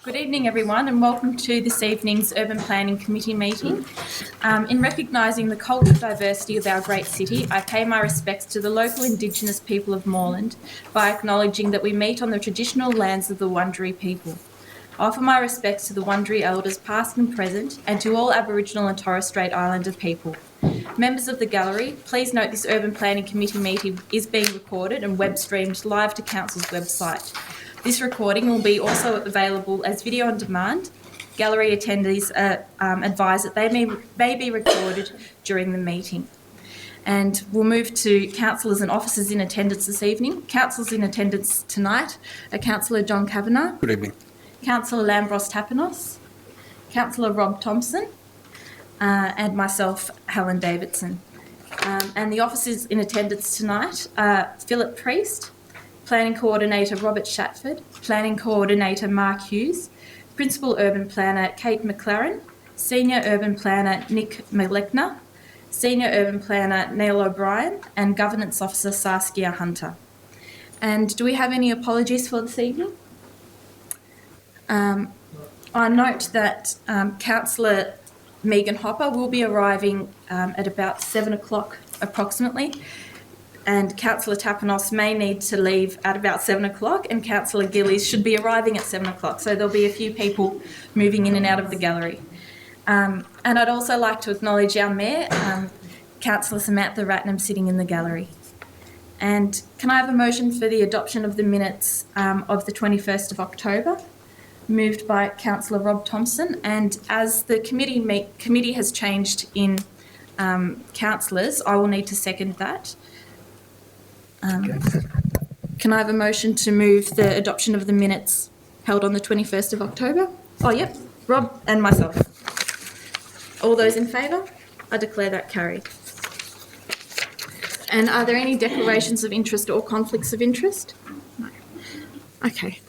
Good evening, everyone, and welcome to this evening's Urban Planning Committee meeting. In recognising the cultural diversity of our great city, I pay my respects to the local Indigenous people of Moreland by acknowledging that we meet on the traditional lands of the Wurundjeri people. I offer my respects to the Wurundjeri elders past and present, and to all Aboriginal and Torres Strait Islander people. Members of the gallery, please note this Urban Planning Committee meeting is being recorded and web streamed live to Council's website. This recording will be also available as video on demand. Gallery attendees are advised that they may be recorded during the meeting. And we'll move to councillors and officers in attendance this evening. Councillors in attendance tonight are Councillor John Kavanagh. Good evening. Councillor Lambros Tapanos, Councillor Rob Thompson, and myself, Helen Davidson. And the officers in attendance tonight are Philip Priest, Planning Coordinator Robert Shatford, Planning Coordinator Mark Hughes, Principal Urban Planner Kate McLaren, Senior Urban Planner Nick Malekna, Senior Urban Planner Neil O'Brien, and Governance Officer Saskia Hunter. And do we have any apologies for this evening? I note that Councillor Megan Hopper will be arriving at about 7 o'clock approximately, and Councillor Tapanos may need to leave at about 7 o'clock, and Councillor Gillies should be arriving at 7 o'clock, so there'll be a few people moving in and out of the gallery. And I'd also like to acknowledge our Mayor, Councillor Samantha Ratnam, sitting in the gallery. And can I have a motion for the adoption of the minutes of the 21st of October? Moved by Councillor Rob Thompson, and as the committee has changed in councillors, I will need to second that. Can I have a motion to move the adoption of the minutes held on the 21st of October? Oh, yep, Rob and myself. All those in favour? I declare that carried. And are there any declarations of interest or conflicts of interest? No. Okay.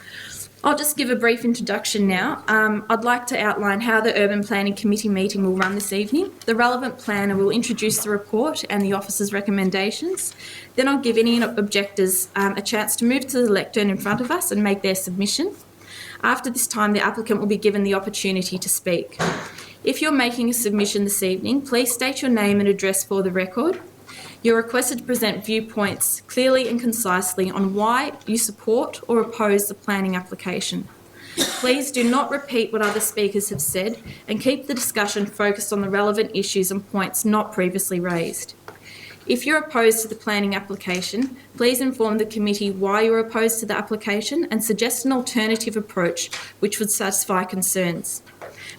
I'll just give a brief introduction now. I'd like to outline how the Urban Planning Committee meeting will run this evening. The relevant planner will introduce the report and the officer's recommendations. Then I'll give any objectors a chance to move to the lectern in front of us and make their submission. After this time, the applicant will be given the opportunity to speak. If you're making a submission this evening, please state your name and address for the record. You're requested to present viewpoints clearly and concisely on why you support or oppose the planning application. Please do not repeat what other speakers have said and keep the discussion focused on the relevant issues and points not previously raised. If you're opposed to the planning application, please inform the committee why you're opposed to the application and suggest an alternative approach which would satisfy concerns.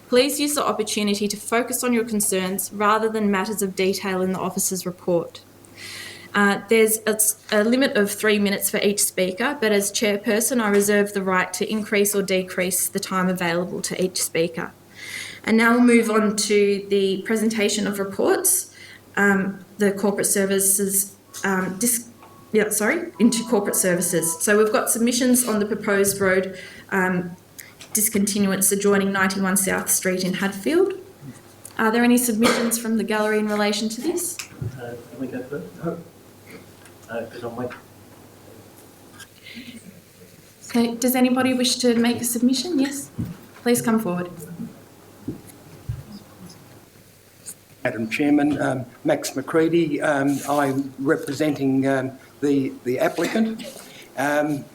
Please use the opportunity to focus on your concerns rather than matters of detail in the officer's report. There's a limit of 3 minutes for each speaker, but as chairperson, I reserve the right to increase or decrease the time available to each speaker. And now we'll move on to the presentation of reports, the corporate services, into corporate services. So we've got submissions on the proposed road discontinuance adjoining 91 South Street in Hadfield. Are there any submissions from the gallery in relation to this? Can we go first? No. Because I'm waiting. So does anybody wish to make a submission? Yes, please come forward. Madam Chairman, Max McCready. I'm representing the applicant, and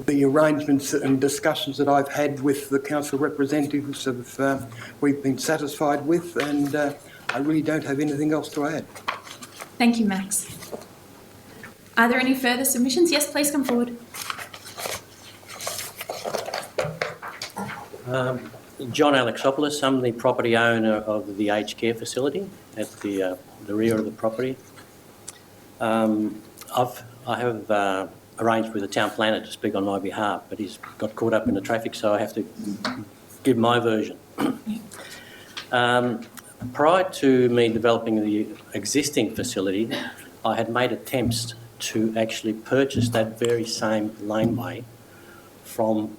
the arrangements and discussions that I've had with the council representatives we've been satisfied with, and I really don't have anything else to add. Thank you, Max. Are there any further submissions? Yes, please come forward. John Alexopoulos, I'm the property owner of the aged care facility at the rear of the property. I have arranged with the town planner to speak on my behalf, but he's got caught up in the traffic, so I have to give my version. Prior to me developing the existing facility, I had made attempts to actually purchase that very same laneway from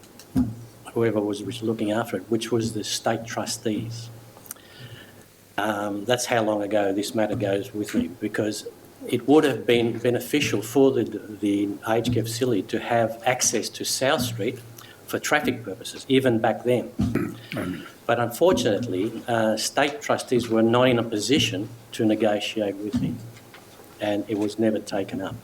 whoever was looking after it, which was the state trustees. That's how long ago this matter goes with me, because it would have been beneficial for the aged care facility to have access to South Street for traffic purposes, even back then. But unfortunately, state trustees were not in a position to negotiate with me, and it was never taken up.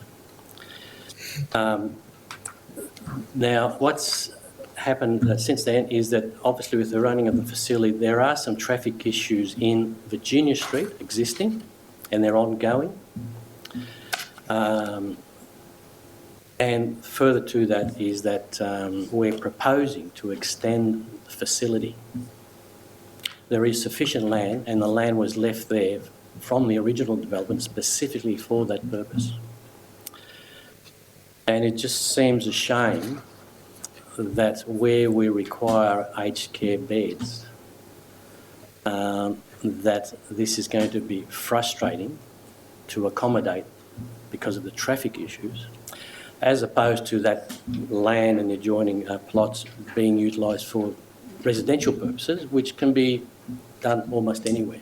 Now, what's happened since then is that obviously with the running of the facility, there are some traffic issues in Virginia Street existing, and they're ongoing. And further to that is that we're proposing to extend the facility. There is sufficient land, and the land was left there from the original development specifically for that purpose. And it just seems a shame that where we require aged care beds, that this is going to be frustrating to accommodate because of the traffic issues, as opposed to that land and adjoining plots being utilised for residential purposes, which can be done almost anywhere.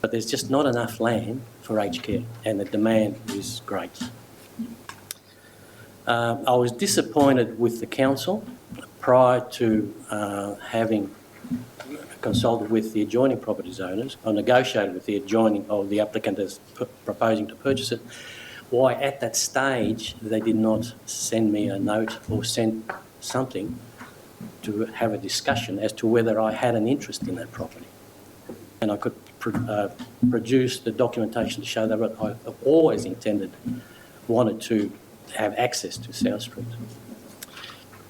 But there's just not enough land for aged care, and the demand is great. I was disappointed with the council prior to having consulted with the adjoining properties owners, or negotiated with the adjoining, or the applicant is proposing to purchase it, why at that stage they did not send me a note or send something to have a discussion as to whether I had an interest in that property. And I could produce the documentation to show that I've always wanted to have access to South Street.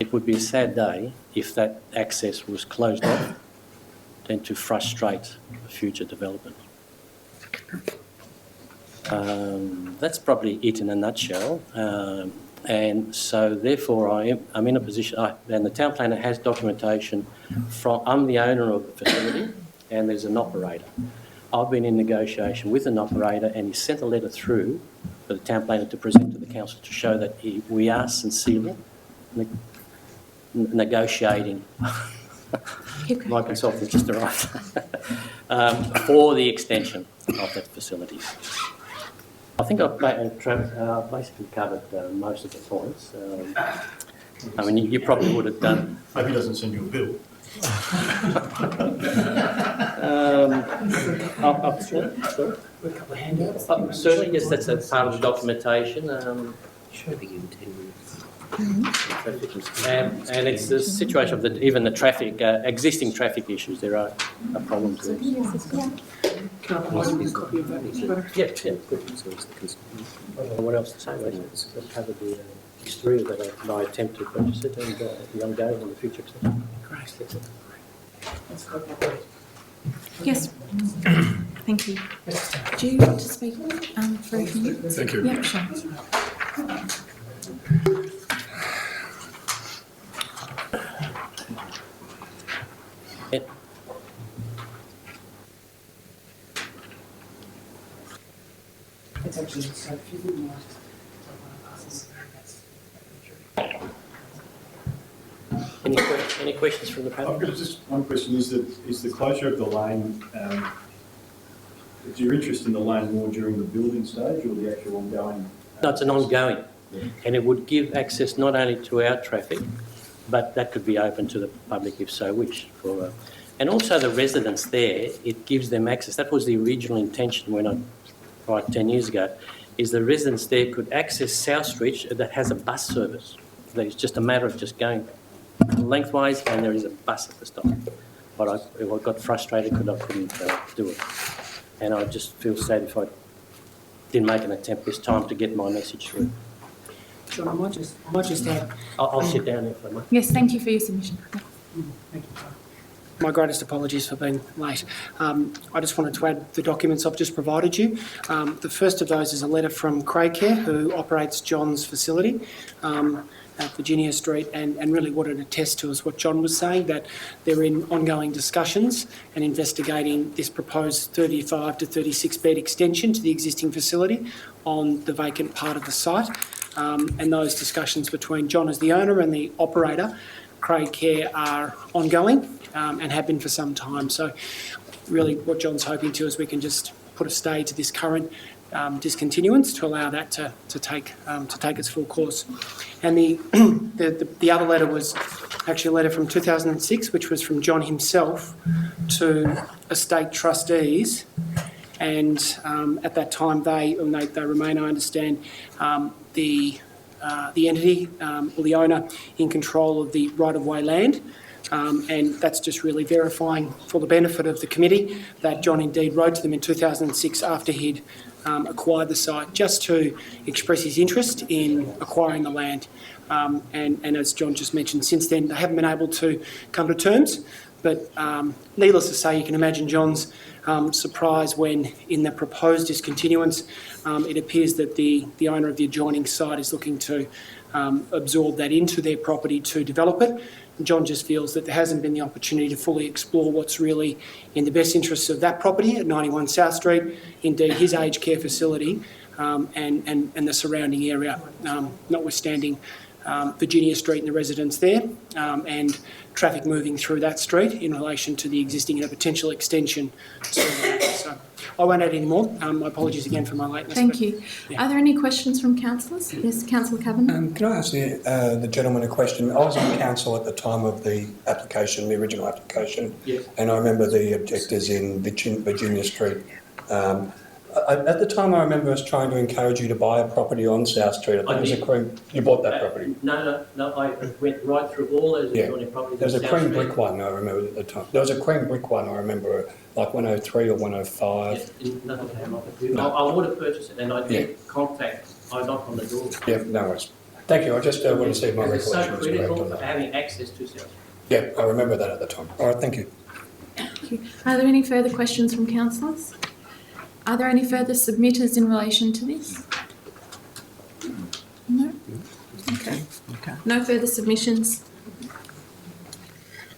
It would be a sad day if that access was closed off and to frustrate future development. That's probably it in a nutshell. And so therefore I'm in a position, and the town planner has documentation from, I'm the owner of the facility and there's an operator. I've been in negotiation with an operator, and he sent a letter through for the town planner to present to the council to show that we are sincerely negotiating. My consultant just arrived for the extension of that facility. I think I've basically covered most of the points. I mean, you probably would have done. Hope he doesn't send you a bill. A couple of handouts. Certainly, yes, that's a part of the documentation. Should begin 10 minutes. And it's the situation of even the traffic, existing traffic issues. There are problems there. Can I provide you a copy of that? Yeah, good. What else to say? I've covered the history of that, my attempt to purchase it, and the ongoing and the future extension. Great. Yes. Thank you. Do you want to speak for a few minutes? Thank you. Yeah, sure. Yeah. It's actually so if you wouldn't mind Any questions from the panel? I've got just one question. Is the closure of the lane, is your interest in the lane more during the building stage or the actual ongoing? No, it's an ongoing. And it would give access not only to our traffic, but that could be open to the public if so wish. And also the residents there, it gives them access. That was the original intention when I 10 years ago, is the residents there could access South Street that has a bus service. It's just a matter of just going lengthwise, and there is a bus at the stop. But I got frustrated because I couldn't do it. And I just feel sad if I didn't make an attempt this time to get my message through. John, I might just add. I'll sit down if I might. Yes, thank you for your submission. Thank you. My greatest apologies for being late. I just wanted to add the documents I've just provided you. The first of those is a letter from Craig Care, who operates John's facility at Virginia Street, and really what it attests to is what John was saying, that they're in ongoing discussions and investigating this proposed 35 to 36 bed extension to the existing facility on the vacant part of the site. And those discussions between John as the owner and the operator, Craig Care, are ongoing and have been for some time. So really what John's hoping to is we can just put a stay to this current discontinuance to allow that to take its full course. And the other letter was actually a letter from 2006, which was from John himself to estate trustees. And at that time, they remain, I understand, the entity or the owner in control of the right-of-way land. And that's just really verifying for the benefit of the committee that John indeed wrote to them in 2006 after he'd acquired the site, just to express his interest in acquiring the land. And as John just mentioned, since then they haven't been able to come to terms. But needless to say, you can imagine John's surprise when, in the proposed discontinuance, it appears that the owner of the adjoining site is looking to absorb that into their property to develop it. And John just feels that there hasn't been the opportunity to fully explore what's really in the best interests of that property at 91 South Street, indeed his aged care facility, and the surrounding area, notwithstanding Virginia Street and the residents there, and traffic moving through that street in relation to the existing and a potential extension to that. So I won't add any more. My apologies again for my lateness. Thank you. Yeah. Are there any questions from councillors? Yes, Councillor Kavanagh. Can I ask the gentleman a question? I was on council at the time of the application, the original application, yes. And I remember the objectors in Virginia Street. At the time, I remember us trying to encourage you to buy a property on South Street. I think it was a cream. You bought that property? No. I went right through all those adjoining properties. There was a cream brick one, I remember at the time. There was a cream brick one, I remember, like 103 or 105. Yeah, nothing came up. No. I would have purchased it, and I did contact. I knocked on the door. Yeah, no worries. Thank you. I just want to see if my recollection was correct on that. It's so critical for having access to South Street. Yeah, I remember that at the time. All right, thank you. Thank you. Are there any further questions from councillors? Are there any further submitters in relation to this? No? Okay. No further submissions?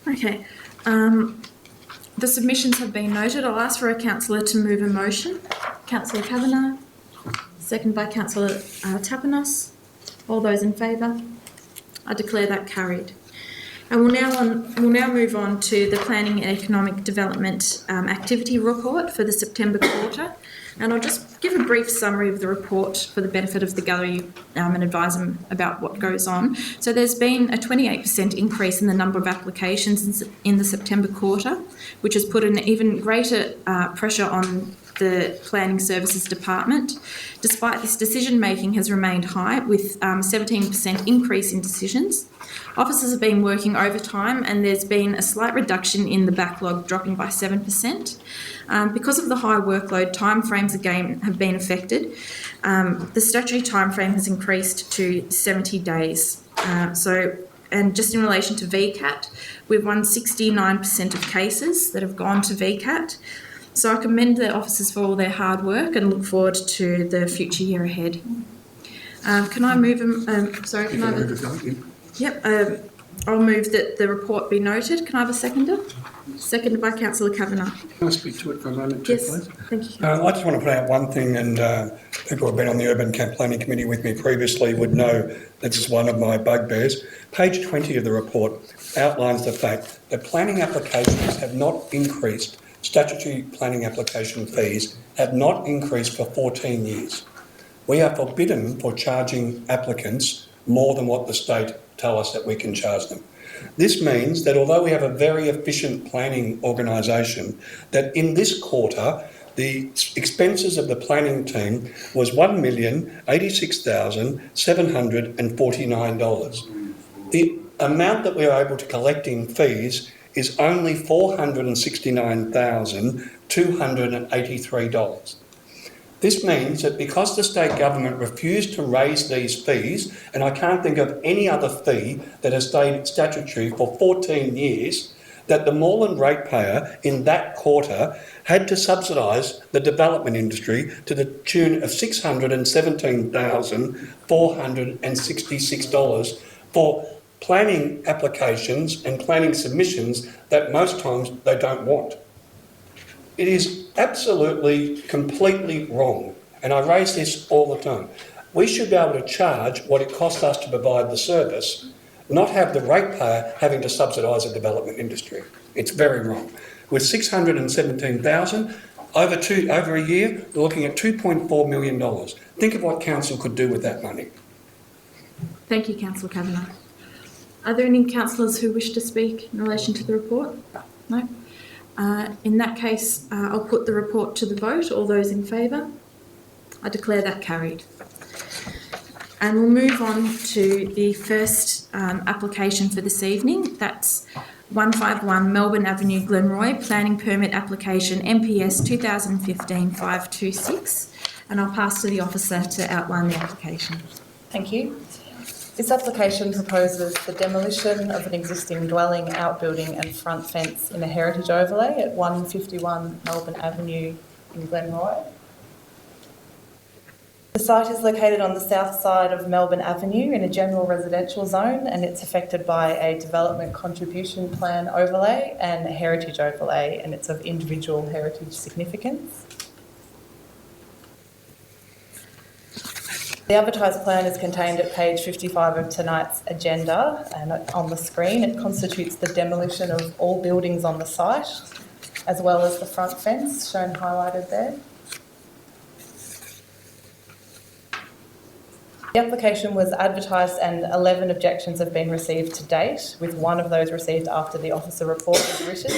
Okay. The submissions have been noted. I'll ask for a councillor to move a motion. Councillor Kavanagh, second by Councillor Tapanos. All those in favour? I declare that carried. And we'll now move on to the Planning and Economic Development Activity Report for the September quarter. And I'll just give a brief summary of the report for the benefit of the gallery and advise them about what goes on. So there's been a 28% increase in the number of applications in the September quarter, which has put an even greater pressure on the Planning Services Department. Despite this, decision-making has remained high, with 17% increase in decisions. Officers have been working overtime, and there's been a slight reduction in the backlog, dropping by 7%. Because of the high workload, timeframes again have been affected. The statutory timeframe has increased to 70 days. And just in relation to VCAT, we've won 69% of cases that have gone to VCAT. So I commend the officers for all their hard work and look forward to the future year ahead. Can I move Yep, I'll move that the report be noted. Can I have a seconder? Seconded by Councillor Kavanagh. Can I speak to it for a moment, yes, please? Thank you. I just want to put out one thing, and people who have been on the Urban Camp Planning Committee with me previously would know this is one of my bugbears. Page 20 of the report outlines the fact that planning applications have not increased. Statutory planning application fees have not increased for 14 years. We are forbidden for charging applicants more than what the state tell us that we can charge them. This means that although we have a very efficient planning organisation, that in this quarter the expenses of the planning team was $1,086,749. The amount that we are able to collect in fees is only $469,283. This means that because the state government refused to raise these fees, and I can't think of any other fee that has stayed statutory for 14 years, that the Moreland ratepayer in that quarter had to subsidise the development industry to the tune of $617,466 for planning applications and planning submissions that most times they don't want. It is absolutely, completely wrong, and I raise this all the time. We should be able to charge what it costs us to provide the service, not have the ratepayer having to subsidise the development industry. It's very wrong. With $617,000, Over a year, we're looking at $2.4 million. Think of what council could do with that money. Thank you, Councillor Kavanagh. Are there any councillors who wish to speak in relation to the report? No? In that case, I'll put the report to the vote. All those in favour? I declare that carried. And we'll move on to the first application for this evening. That's 151 Melbourne Avenue, Glenroy, planning permit application MPS 2015-526. And I'll pass to the officer to outline the application. Thank you. This application proposes the demolition of an existing dwelling, outbuilding and front fence in a heritage overlay at 151 Melbourne Avenue in Glenroy. The site is located on the south side of Melbourne Avenue in a general residential zone, and it's affected by a development contribution plan overlay and a heritage overlay, and it's of individual heritage significance. The advertised plan is contained at page 55 of tonight's agenda, and on the screen it constitutes the demolition of all buildings on the site, as well as the front fence shown highlighted there. The application was advertised and 11 objections have been received to date, with one of those received after the officer report was written.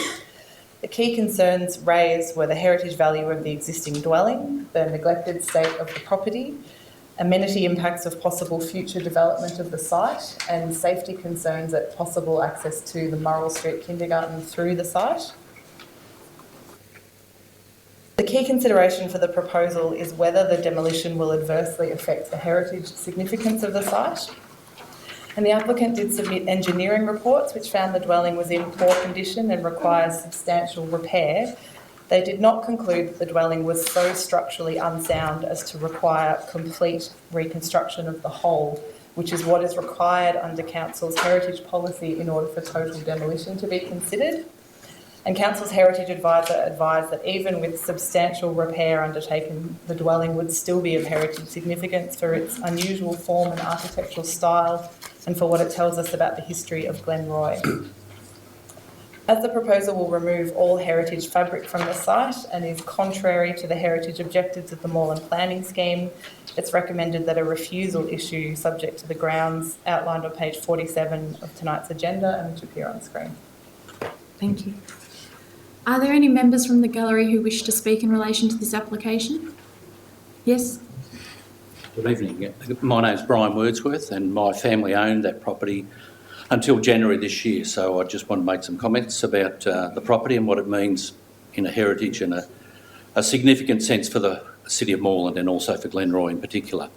The key concerns raised were the heritage value of the existing dwelling, the neglected state of the property, amenity impacts of possible future development of the site, and safety concerns at possible access to the Murrell Street kindergarten through the site. The key consideration for the proposal is whether the demolition will adversely affect the heritage significance of the site. And the applicant did submit engineering reports which found the dwelling was in poor condition and requires substantial repair. They did not conclude that the dwelling was so structurally unsound as to require complete reconstruction of the whole, which is what is required under Council's heritage policy in order for total demolition to be considered. And Council's heritage advisor advised that even with substantial repair undertaken, the dwelling would still be of heritage significance for its unusual form and architectural style and for what it tells us about the history of Glenroy. As the proposal will remove all heritage fabric from the site and is contrary to the heritage objectives of the Moreland planning scheme, it's recommended that a refusal issue subject to the grounds outlined on page 47 of tonight's agenda and which appear on screen. Thank you. Are there any members from the gallery who wish to speak in relation to this application? Yes? Good evening. My name's Brian Wordsworth and my family owned that property until January this year, so I just want to make some comments about the property and what it means in a heritage and a significant sense for the city of Moreland and also for Glenroy in particular.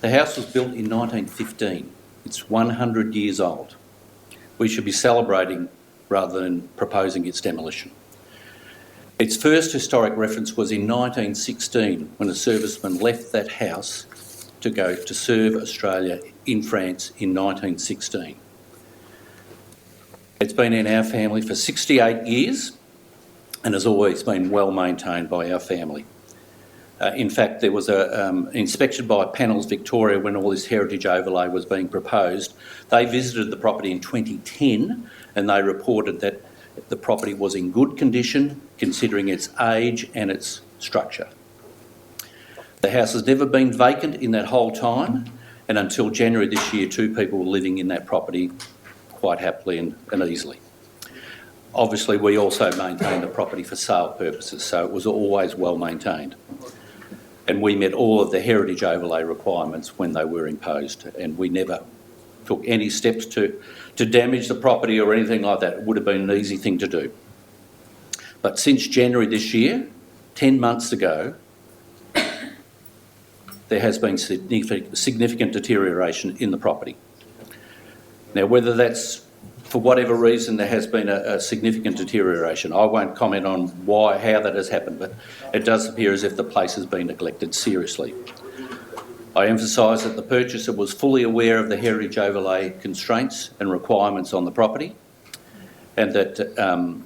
The house was built in 1915. It's 100 years old. We should be celebrating rather than proposing its demolition. Its first historic reference was in 1916 when a serviceman left that house to go to serve Australia in France in 1916. It's been in our family for 68 years and has always been well maintained by our family. In fact, there was an inspection by Panels Victoria when all this heritage overlay was being proposed. They visited the property in 2010 and they reported that the property was in good condition considering its age and its structure. The house has never been vacant in that whole time, and until January this year 2 people were living in that property quite happily and easily. Obviously we also maintained the property for sale purposes, so it was always well maintained. And we met all of the heritage overlay requirements when they were imposed, and we never took any steps to damage the property or anything like that. It would have been an easy thing to do. But since January this year, 10 months ago, there has been significant deterioration in the property. Now, whether that's for whatever reason there has been a significant deterioration, I won't comment on how that has happened, but it does appear as if the place has been neglected seriously. I emphasise that the purchaser was fully aware of the heritage overlay constraints and requirements on the property, and that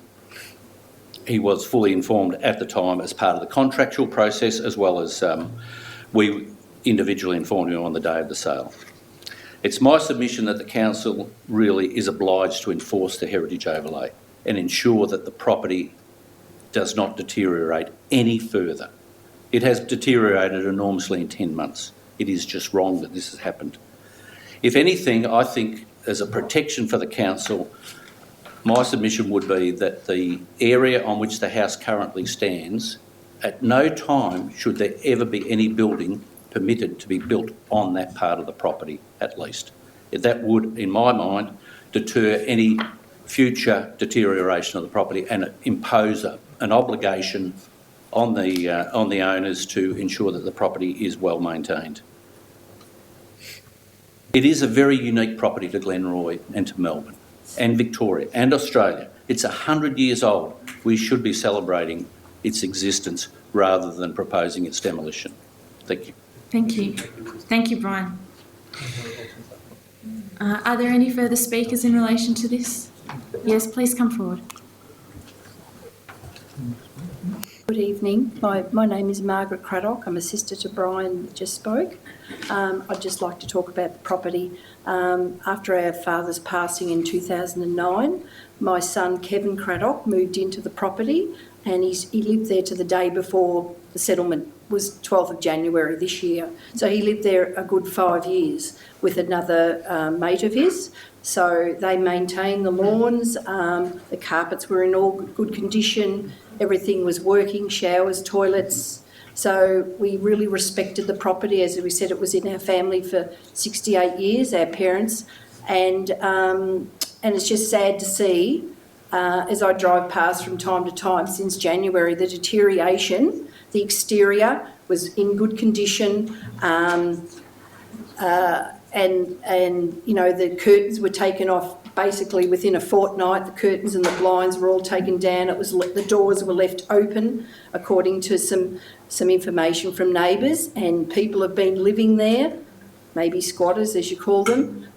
he was fully informed at the time as part of the contractual process, as well as we individually informed him on the day of the sale. It's my submission that the council really is obliged to enforce the heritage overlay and ensure that the property does not deteriorate any further. It has deteriorated enormously in 10 months. It is just wrong that this has happened. If anything, I think as a protection for the council, my submission would be that the area on which the house currently stands, at no time should there ever be any building permitted to be built on that part of the property, at least. That would, in my mind, deter any future deterioration of the property and impose an obligation on the owners to ensure that the property is well maintained. It is a very unique property to Glenroy and to Melbourne and Victoria and Australia. It's 100 years old. We should be celebrating its existence rather than proposing its demolition. Thank you. Thank you. Thank you, Brian. Are there any further speakers in relation to this? Yes, please come forward. Good evening. My name is Margaret Craddock. I'm a sister to Brian that just spoke. I'd just like to talk about the property. After our father's passing in 2009, my son Kevin Craddock moved into the property, and he lived there to the day before the settlement was 12th of January this year. So he lived there a good 5 years with another mate of his. So they maintained the lawns, the carpets were in all good condition, everything was working, showers, toilets. So we really respected the property. As we said, it was in our family for 68 years, our parents. And it's just sad to see, as I drive past from time to time since January, the deterioration. The exterior was in good condition, and you know, the curtains were taken off basically within a fortnight. The curtains and the blinds were all taken down. It was the doors were left open, according to some information from neighbours, and people have been living there, maybe squatters as you call them.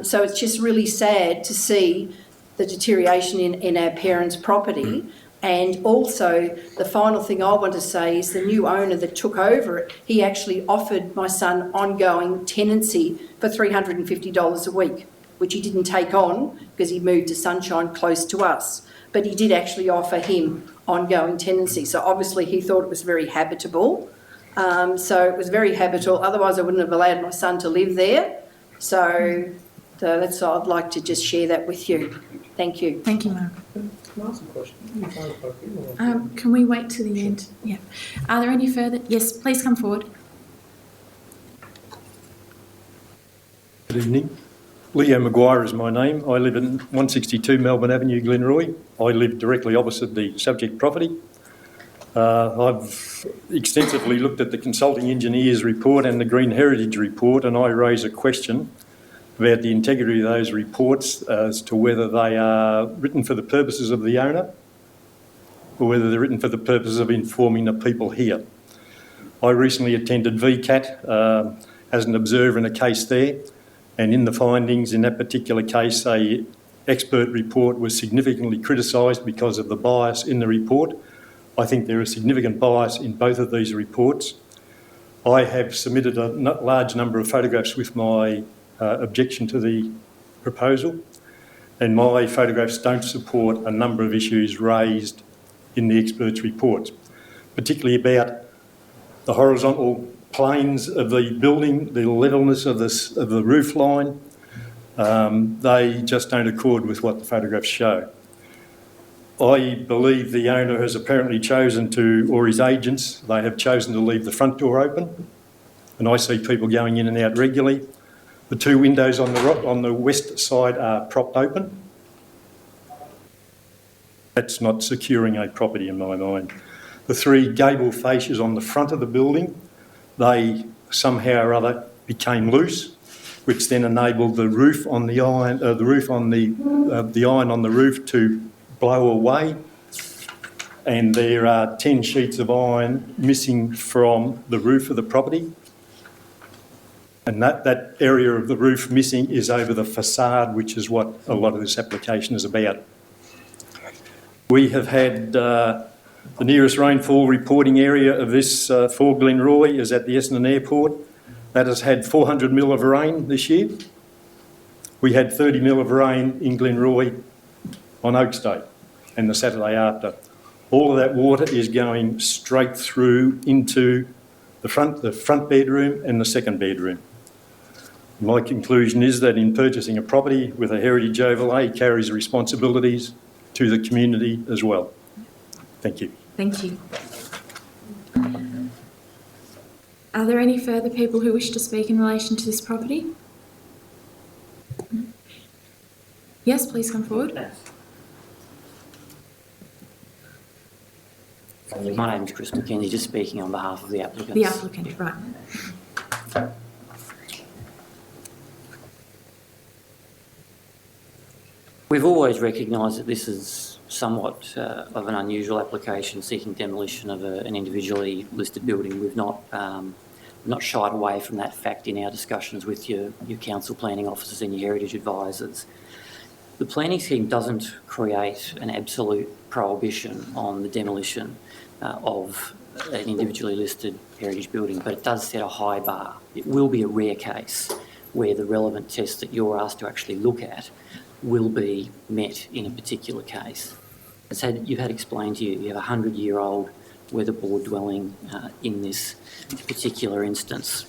So it's just really sad to see the deterioration in our parents' property. And also, the final thing I want to say is the new owner that took over it, he actually offered my son ongoing tenancy for $350 a week, which he didn't take on because he moved to Sunshine close to us. But he did actually offer him ongoing tenancy. So obviously he thought it was very habitable. So it was very habitable. Otherwise I wouldn't have allowed my son to live there. So that's, I'd like to just share that with you. Thank you. Thank you, Margaret. Can I ask a question? Can we wait to the end? Yeah. Are there any further? Yes, please come forward. Good evening. Leo Maguire is my name. I live in 162 Melbourne Avenue, Glenroy. I live directly opposite the subject property. I've extensively looked at the consulting engineer's report and the Green Heritage report, and I raise a question about the integrity of those reports as to whether they are written for the purposes of the owner or whether they're written for the purposes of informing the people here. I recently attended VCAT as an observer in a case there, and in the findings in that particular case, an expert report was significantly criticised because of the bias in the report. I think there is significant bias in both of these reports. I have submitted a large number of photographs with my objection to the proposal, and my photographs don't support a number of issues raised in the experts' reports, particularly about the horizontal planes of the building, the levelness of the roof line. They just don't accord with what the photographs show. I believe the owner has apparently chosen to, or his agents, they have chosen to leave the front door open, and I see people going in and out regularly. The two windows on the west side are propped open. That's not securing a property in my mind. The three gable fascias on the front of the building, they somehow or other became loose, which then enabled the roof on the iron, the iron on the roof to blow away. And there are 10 sheets of iron missing from the roof of the property. And that area of the roof missing is over the facade, which is what a lot of this application is about. We have had the nearest rainfall reporting area of this for Glenroy is at the Essendon Airport. That has had 400 mil of rain this year. We had 30 mil of rain in Glenroy on Oaks Day and the Saturday after. all of that water is going straight through into the front bedroom and the second bedroom. My conclusion is that in purchasing a property with a heritage overlay carries responsibilities to the community as well. Thank you. Thank you. Are there any further people who wish to speak in relation to this property? Yes, please come forward. My name is Chris McKenzie, just speaking on behalf of the applicants. The applicant, right. We've always recognised that this is somewhat of an unusual application seeking demolition of an individually listed building. We've not shied away from that fact in our discussions with your council planning officers and your heritage advisors. The planning scheme doesn't create an absolute prohibition on the demolition of an individually listed heritage building, but it does set a high bar. It will be a rare case where the relevant test that you're asked to actually look at will be met in a particular case. As you've had explained to you, you have a 100-year-old weatherboard dwelling in this particular instance.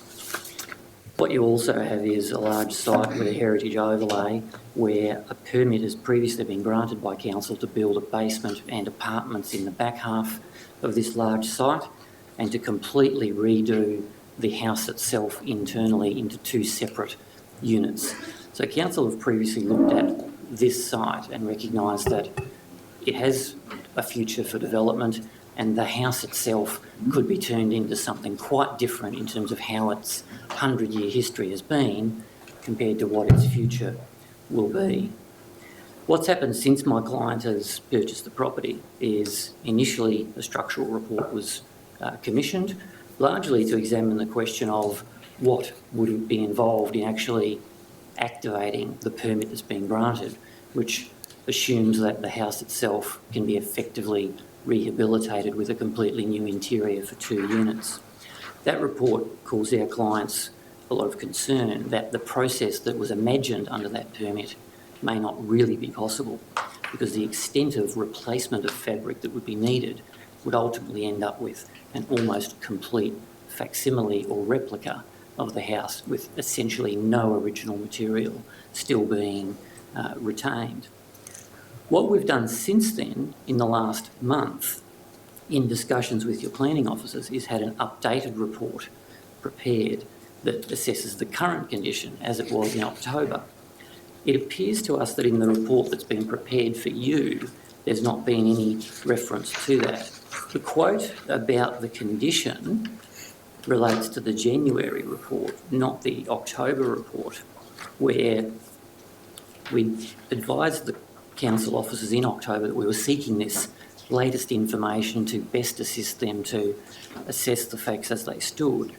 What you also have is a large site with a heritage overlay where a permit has previously been granted by council to build a basement and apartments in the back half of this large site and to completely redo the house itself internally into two separate units. So council have previously looked at this site and recognised that it has a future for development and the house itself could be turned into something quite different in terms of how its 100-year history has been compared to what its future will be. What's happened since my client has purchased the property is initially a structural report was commissioned, largely to examine the question of what would be involved in actually activating the permit that's been granted, which assumes that the house itself can be effectively rehabilitated with a completely new interior for 2 units. That report caused our clients a lot of concern that the process that was imagined under that permit may not really be possible because the extent of replacement of fabric that would be needed would ultimately end up with an almost complete facsimile or replica of the house with essentially no original material still being retained. What we've done since then, in the last month, in discussions with your planning officers, is had an updated report prepared that assesses the current condition as it was in October. It appears to us that in the report that's been prepared for you, there's not been any reference to that. The quote about the condition relates to the January report, not the October report, where we advised the council officers in October that we were seeking this latest information to best assist them to assess the facts as they stood.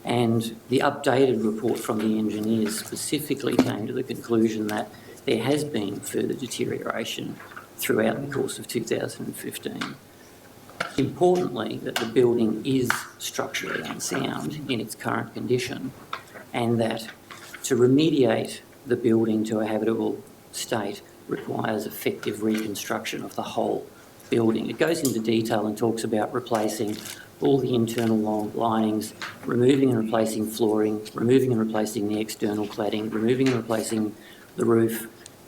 And the updated report from the engineers specifically came to the conclusion that there has been further deterioration throughout the course of 2015. Importantly, that the building is structurally unsound in its current condition and that to remediate the building to a habitable state requires effective reconstruction of the whole building. It goes into detail and talks about replacing all the internal linings, removing and replacing flooring, removing and replacing the external cladding, removing and replacing the roof,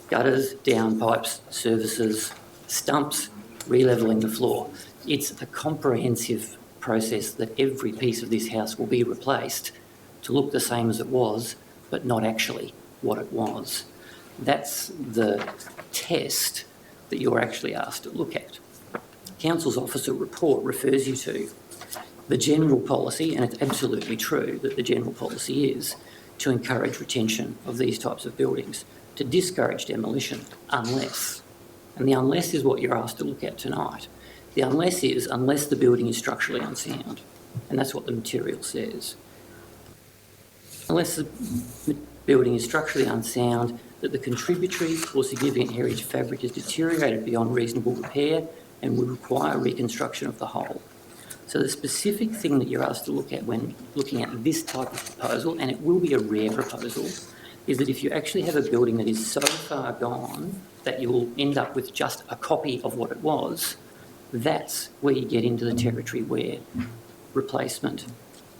gutters, downpipes, services, stumps, re-levelling the floor. It's a comprehensive process that every piece of this house will be replaced to look the same as it was, but not actually what it was. That's the test that you're actually asked to look at. Council's officer report refers you to the general policy, and it's absolutely true that the general policy is to encourage retention of these types of buildings, to discourage demolition unless, and the unless is what you're asked to look at tonight. The unless is unless the building is structurally unsound, and that's what the material says. Unless the building is structurally unsound, that the contributory or significant heritage fabric is deteriorated beyond reasonable repair and would require reconstruction of the whole. So the specific thing that you're asked to look at when looking at this type of proposal, and it will be a rare proposal, is that if you actually have a building that is so far gone that you will end up with just a copy of what it was, That's where you get into the territory where replacement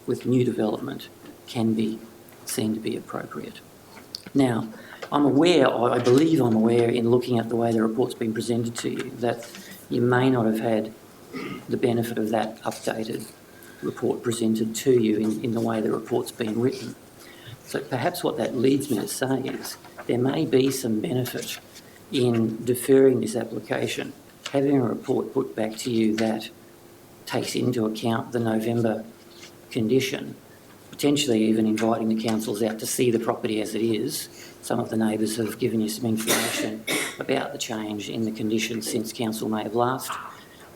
with new development can be seen to be appropriate. Now, I'm aware, I believe I'm aware in looking at the way the report's been presented to you, that you may not have had the benefit of that updated report presented to you in the way the report's been written. So perhaps what that leads me to say is there may be some benefit in deferring this application, having a report put back to you that takes into account the November condition, potentially even inviting the councils out to see the property as it is. Some of the neighbours have given you some information about the change in the condition since council may have last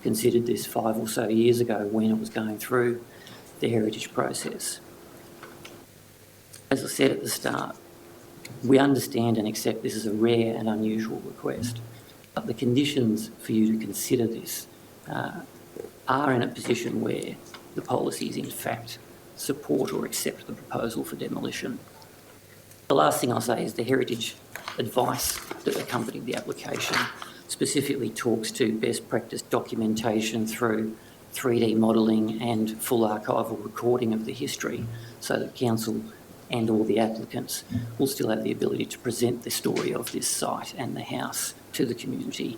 considered this 5 or so years ago when it was going through the heritage process. As I said at the start, we understand and accept this is a rare and unusual request, but the conditions for you to consider this are in a position where the policies in fact support or accept the proposal for demolition. The last thing I'll say is the heritage advice that accompanied the application specifically talks to best practice documentation through 3D modelling and full archival recording of the history, so that council and all the applicants will still have the ability to present the story of this site and the house to the community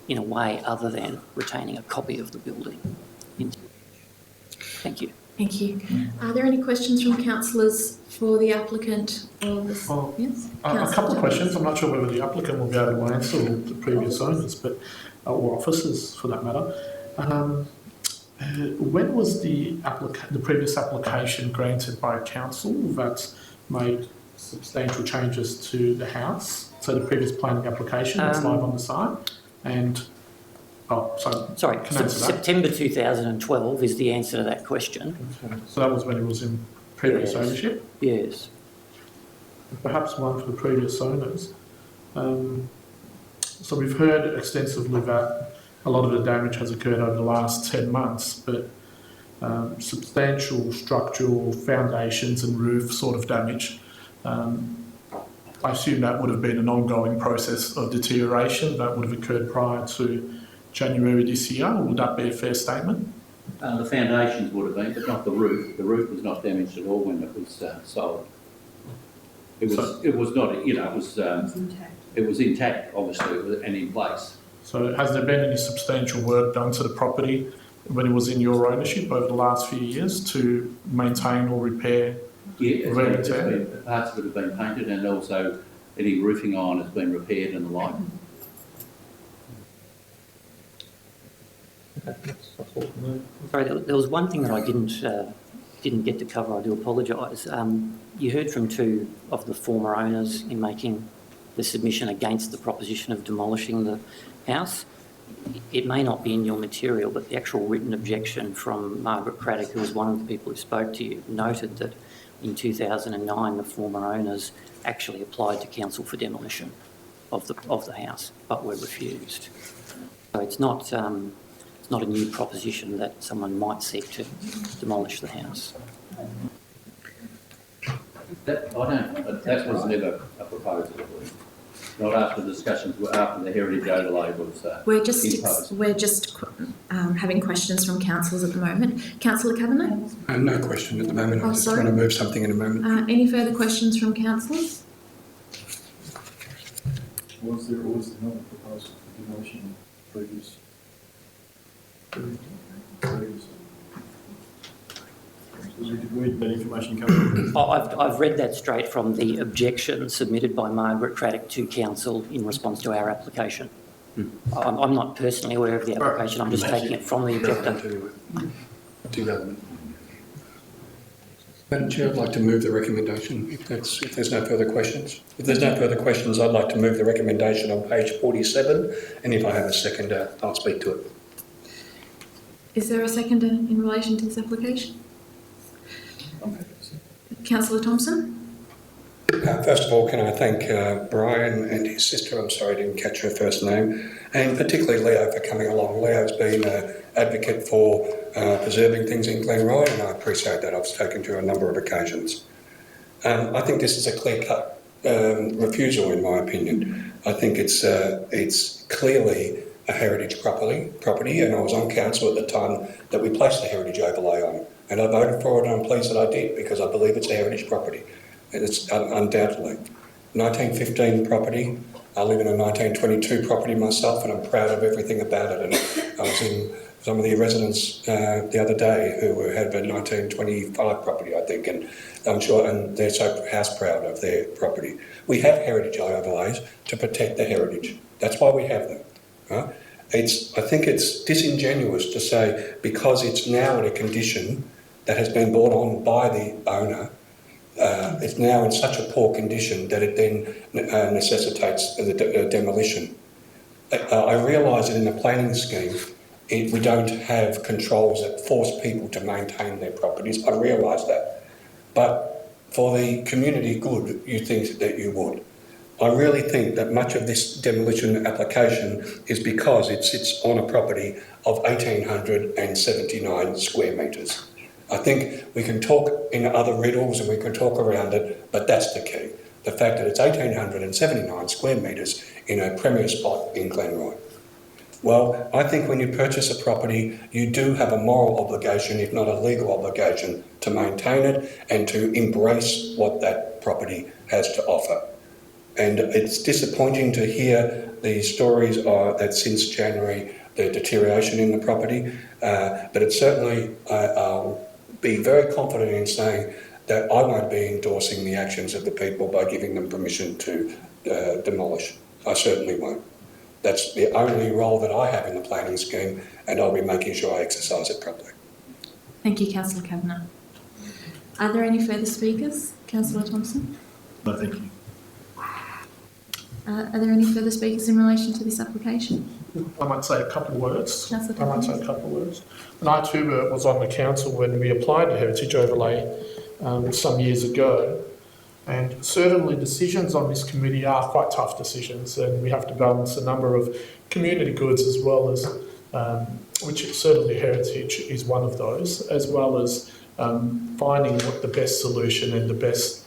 in a way other than retaining a copy of the building. Thank you. Thank you. Are there any questions from councillors for the applicant or the... Yes? A couple of questions. I'm not sure whether the applicant will be able to answer, or the previous owners, but or officers for that matter. When was the previous application granted by council that made substantial changes to the house? So the previous planning application that's live on the site, and September 2012 is the answer to that question. Okay. So that was when it was in previous ownership? Yes. Perhaps one for the previous owners. So we've heard extensively that a lot of the damage has occurred over the last 10 months, but substantial structural foundations and roof sort of damage. I assume that would have been an ongoing process of deterioration that would have occurred prior to January this year. Would that be a fair statement? The foundations would have been, but not the roof. The roof was not damaged at all when it was sold. It was not, you know, it was intact, obviously, and in place. So has there been any substantial work done to the property when it was in your ownership over the last few years to maintain or repair? Yeah, parts of it have been painted, and also any roofing on has been repaired and the like. Sorry, there was one thing that I didn't get to cover. I do apologise. You heard from two of the former owners in making the submission against the proposition of demolishing the house. It may not be in your material, but the actual written objection from Margaret Craddock, who was one of the people who spoke to you, noted that in 2009 the former owners actually applied to council for demolition of the house, but were refused. So it's not a new proposition that someone might seek to demolish the house. That was never a proposal. Not after discussions, after the heritage overlay was imposed. We're just having questions from councillors at the moment. Councillor Kavanagh? No question at the moment. I just want to move something in a moment. Any further questions from councillors? Was there not a proposal for demolition previous? Where did that information come from? I've read that straight from the objection submitted by Margaret Craddock to council in response to our application. I'm not personally aware of the application, I'm just taking it from the objector. Madam Chair, I'd like to move the recommendation if there's no further questions. If there's no further questions, I'd like to move the recommendation on page 47, and if I have a seconder, I'll speak to it. Is there a seconder in relation to this application? Councillor Thompson? First of all, can I thank Brian and his sister, I'm sorry I didn't catch her first name, and particularly Leo for coming along. Leo's been an advocate for preserving things in Glenroy, and I appreciate that. I've spoken to her on a number of occasions. I think this is a clear-cut refusal, in my opinion. I think it's clearly a heritage property, and I was on council at the time that we placed the heritage overlay on. And I voted for it, and I'm pleased that I did, because I believe it's a heritage property. And it's undoubtedly. 1915 property. I live in a 1922 property myself, and I'm proud of everything about it. And I was in some of the residents the other day who had a 1925 property, I think, and I'm sure, and they're so house proud of their property. We have heritage overlays to protect the heritage. That's why we have them. Right? I think it's disingenuous to say because it's now in a condition that has been brought on by the owner, it's now in such a poor condition that it then necessitates the demolition. I realise that in the planning scheme, we don't have controls that force people to maintain their properties. I realise that. But for the community good, you think that you would. I really think that much of this demolition application is because it sits on a property of 1,879 square metres. I think we can talk in other riddles and we can talk around it, but that's the key. The fact that it's 1,879 square metres in a premier spot in Glenroy. Well, I think when you purchase a property, you do have a moral obligation, if not a legal obligation, to maintain it and to embrace what that property has to offer. And it's disappointing to hear the stories that since January, the deterioration in the property, but it's certainly, I'll be very confident in saying that I won't be endorsing the actions of the people by giving them permission to demolish. I certainly won't. That's the only role that I have in the planning scheme, and I'll be making sure I exercise it properly. Thank you, Councillor Kavanagh. Are there any further speakers? Councillor Thompson? No, thank you. Are there any further speakers in relation to this application? I might say a couple of words. Councillor I might say Thompson? a couple of words. And I too was on the council when we applied a heritage overlay some years ago. And certainly decisions on this committee are quite tough decisions, and we have to balance a number of community goods as well as, which certainly heritage is one of those, as well as finding what the best solution and the best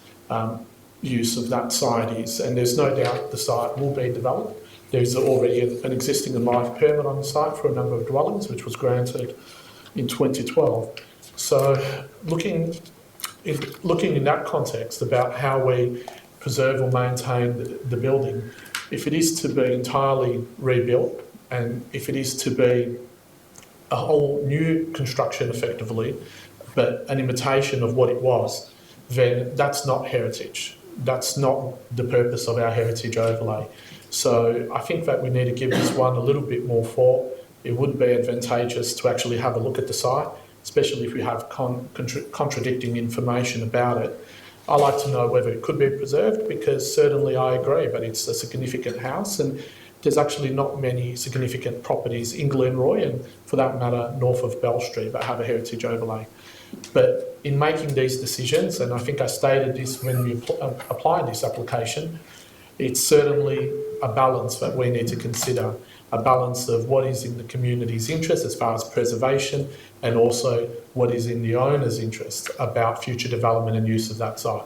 use of that site is. And there's no doubt the site will be developed. There's already an existing live permit on the site for a number of dwellings, which was granted in 2012. So looking in that context about how we preserve or maintain the building, if it is to be entirely rebuilt and if it is to be a whole new construction effectively, but an imitation of what it was, then that's not heritage. That's not the purpose of our heritage overlay. So I think that we need to give this one a little bit more thought. It would be advantageous to actually have a look at the site, especially if we have contradicting information about it. I like to know whether it could be preserved, because certainly I agree, but it's a significant house and there's actually not many significant properties in Glenroy and, for that matter, north of Bell Street that have a heritage overlay. But in making these decisions, and I think I stated this when we applied this application, it's certainly a balance that we need to consider, a balance of what is in the community's interest as far as preservation and also what is in the owner's interest about future development and use of that site.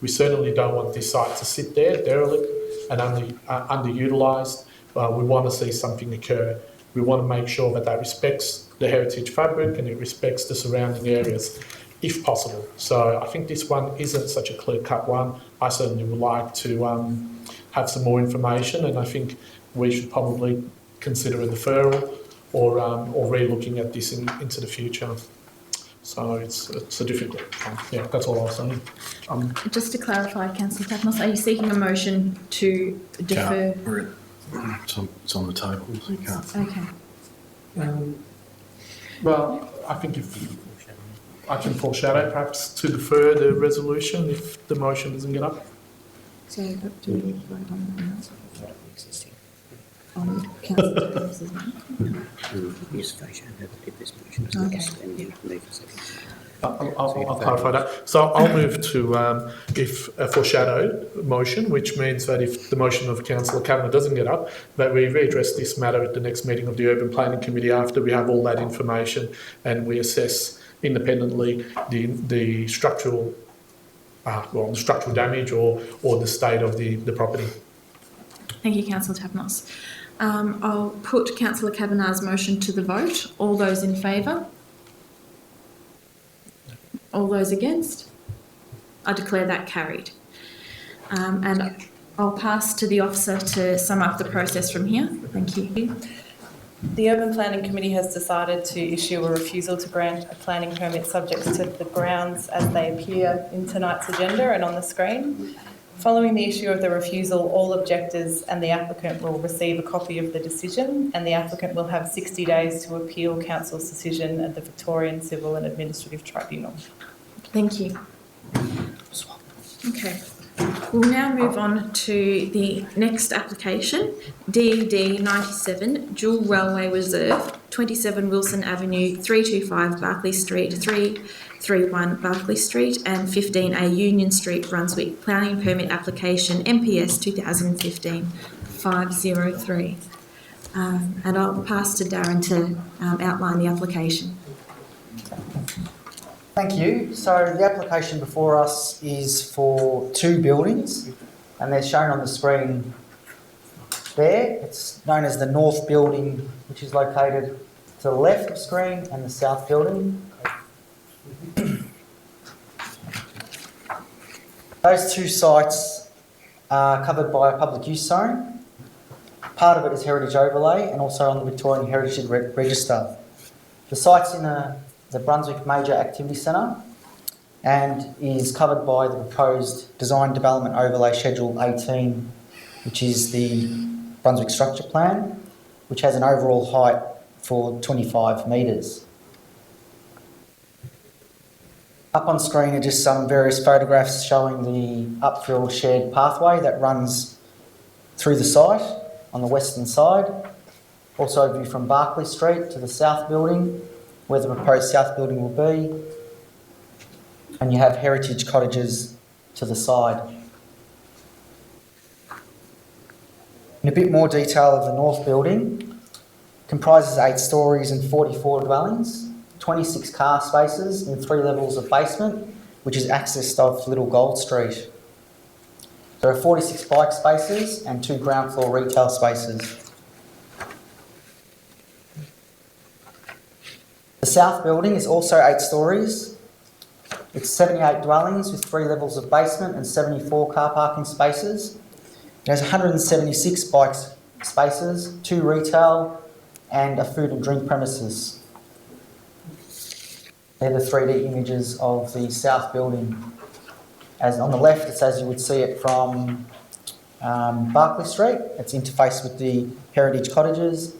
We certainly don't want this site to sit there derelict and underutilised. We want to see something occur. We want to make sure that respects the heritage fabric and it respects the surrounding areas, if possible. So I think this one isn't such a clear-cut one. I certainly would like to have some more information, and I think we should probably consider a deferral or re-looking at this into the future. So it's a difficult one. Yeah, that's all I'll say. Just to clarify, Councillor Kavanagh, are you seeking a motion to defer? It's on the table. So you can't. Okay. Well, I think if I can foreshadow perhaps to defer the resolution if the motion doesn't get up. So do we vote on that? On Councillor Thompson's I'll clarify that. So I'll move to if a foreshadowed motion, which means that if the motion of Councillor Kavanagh doesn't get up, that we readdress this matter at the next meeting of the Urban Planning Committee after we have all that information and we assess independently the structural damage or the state of the property. Thank you, Councillor Tapnos. I'll put Councillor Kavanagh's motion to the vote. All those in favour? All those against? I declare that carried. And I'll pass to the officer to sum up the process from here. Thank you. The Urban Planning Committee has decided to issue a refusal to grant a planning permit subject to the grounds as they appear in tonight's agenda and on the screen. Following the issue of the refusal, all objectors and the applicant will receive a copy of the decision, and the applicant will have 60 days to appeal Council's decision at the Victorian Civil and Administrative Tribunal. Thank you. Okay. We'll now move on to the next application, DED 97, Dual Railway Reserve, 27 Wilson Avenue, 325 Barclay Street, 331 Barclay Street and 15A Union Street, Brunswick. Planning permit application MPS 2015-503. And I'll pass to Darren to outline the application. Thank you. So the application before us is for 2 buildings, and they're shown on the screen there. It's known as the North Building, which is located to the left of screen, and the South Building. Those 2 sites are covered by a public use zone. Part of it is heritage overlay and also on the Victorian Heritage Register. The site's in the Brunswick Major Activity Centre and is covered by the proposed Design Development Overlay Schedule 18, which is the Brunswick Structure Plan, which has an overall height for 25 metres. Up on screen are just some various photographs showing the upfill shared pathway that runs through the site on the western side. Also a view from Barclay Street to the South Building, where the proposed South Building will be, and you have heritage cottages to the side. In a bit more detail of the North Building, comprises 8 storeys and 44 dwellings, 26 car spaces in 3 levels of basement, which is accessed off Little Gold Street. There are 46 bike spaces and 2 ground floor retail spaces. The South Building is also 8 storeys. It's 78 dwellings with 3 levels of basement and 74 car parking spaces. It has 176 bike spaces, 2 retail and a food and drink premises. They're the 3D images of the South Building. As on the left, it's as you would see it from Barclay Street. It's interfaced with the heritage cottages.